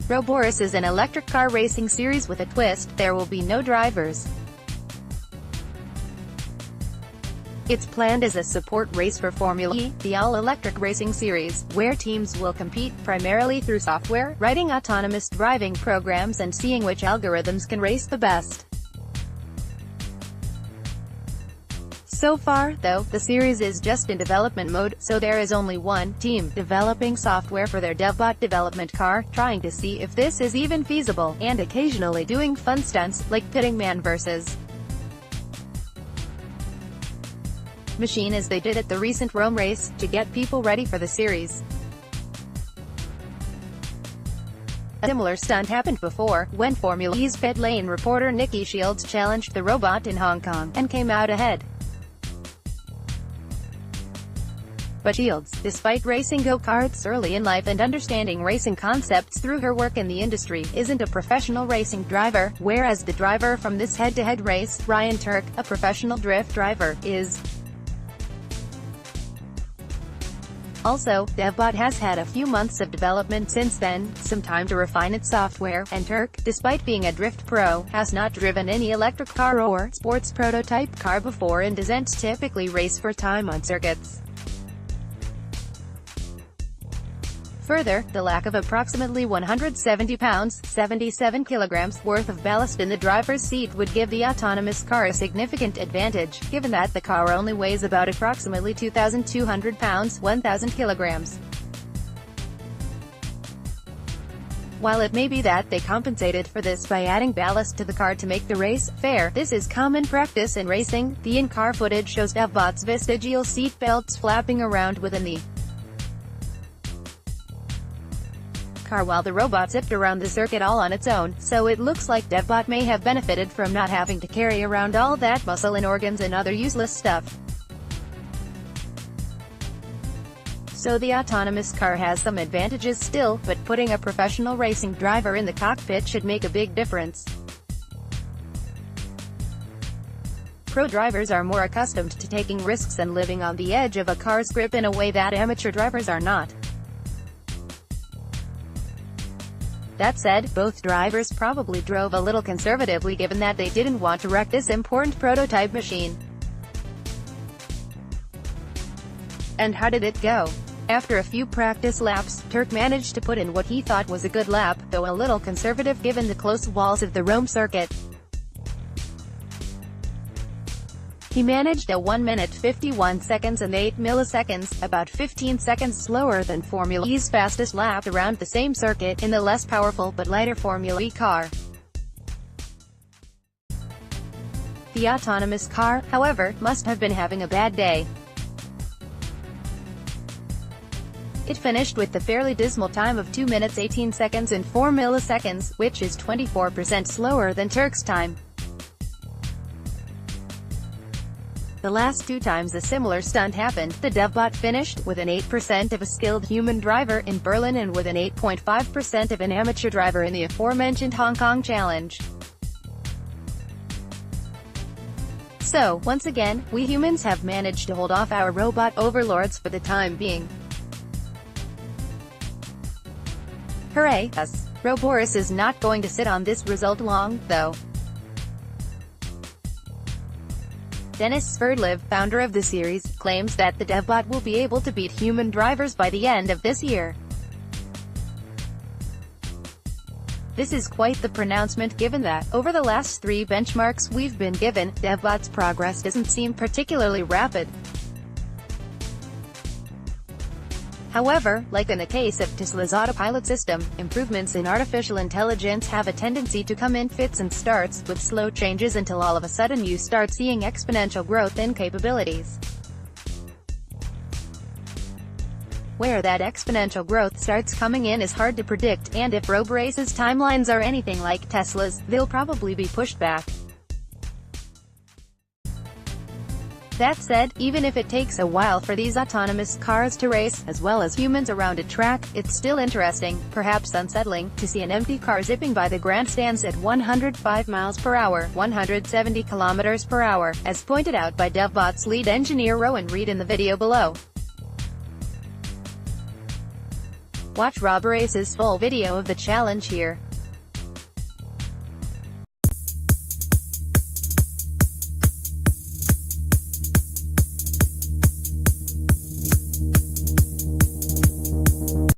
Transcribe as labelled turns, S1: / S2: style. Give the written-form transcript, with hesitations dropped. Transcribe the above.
S1: Roborace is an electric car racing series with a twist. There will be no drivers. It's planned as a support race for Formula E, the all-electric racing series, where teams will compete primarily through software, writing autonomous driving programs and seeing which algorithms can race the best. So far, though, the series is just in development mode, so there is only one team developing software for their DevBot development car, trying to see if this is even feasible, and occasionally doing fun stunts, like pitting man versus machine as they did at the recent Roborace, to get people ready for the series. A similar stunt happened before, when Formula E's pit lane reporter Nikki Shields challenged the robot in Hong Kong, and came out ahead. But Shields, despite racing go-karts early in life and understanding racing concepts through her work in the industry, isn't a professional racing driver, whereas the driver from this head-to-head race, Ryan Turk, a professional drift driver, is. Also, DevBot has had a few months of development since then, some time to refine its software, and Turk, despite being a drift pro, has not driven any electric car or sports prototype car before and doesn't typically race for time on circuits. Further, the lack of approximately 170 pounds, 77 kilograms, worth of ballast in the driver's seat would give the autonomous car a significant advantage, given that the car only weighs about approximately 2,200 pounds, 1,000 kilograms. While it may be that they compensated for this by adding ballast to the car to make the race fair, this is common practice in racing. The in-car footage shows DevBot's vestigial seat belts flapping around within the car while the robot zipped around the circuit all on its own, so it looks like DevBot may have benefited from not having to carry around all that muscle and organs and other useless stuff. So the autonomous car has some advantages still, but putting a professional racing driver in the cockpit should make a big difference. Pro drivers are more accustomed to taking risks and living on the edge of a car's grip in a way that amateur drivers are not. That said, both drivers probably drove a little conservatively given that they didn't want to wreck this important prototype machine. And how did it go? After a few practice laps, Turk managed to put in what he thought was a good lap, though a little conservative given the close walls of the Rome circuit. He managed a 1 minute 51 seconds and 8 milliseconds, about 15 seconds slower than Formula E's fastest lap around the same circuit, in the less powerful but lighter Formula E car. The autonomous car, however, must have been having a bad day. It finished with the fairly dismal time of 2 minutes 18 seconds and 4 milliseconds, which is 24% slower than Turk's time. The last two times a similar stunt happened, the DevBot finished with an 8% of a skilled human driver in Berlin and with an 8.5% of an amateur driver in the aforementioned Hong Kong challenge. So, once again, we humans have managed to hold off our robot overlords for the time being. Hooray, us! Roborace is not going to sit on this result long, though. Dennis Sverdlov, founder of the series, claims that the DevBot will be able to beat human drivers by the end of this year. This is quite the pronouncement given that, over the last 3 benchmarks we've been given, DevBot's progress doesn't seem particularly rapid. However, like in the case of Tesla's autopilot system, improvements in artificial intelligence have a tendency to come in fits and starts, with slow changes until all of a sudden you start seeing exponential growth in capabilities. Where that exponential growth starts coming in is hard to predict, and if Roborace's timelines are anything like Tesla's, they'll probably be pushed back. That said, even if it takes a while for these autonomous cars to race, as well as humans around a track, it's still interesting, perhaps unsettling, to see an empty car zipping by the grandstands at 105 miles per hour, 170 kilometers per hour, as pointed out by DevBot's lead engineer Rowan Reed in the video below. Watch Roborace's full video of the challenge here.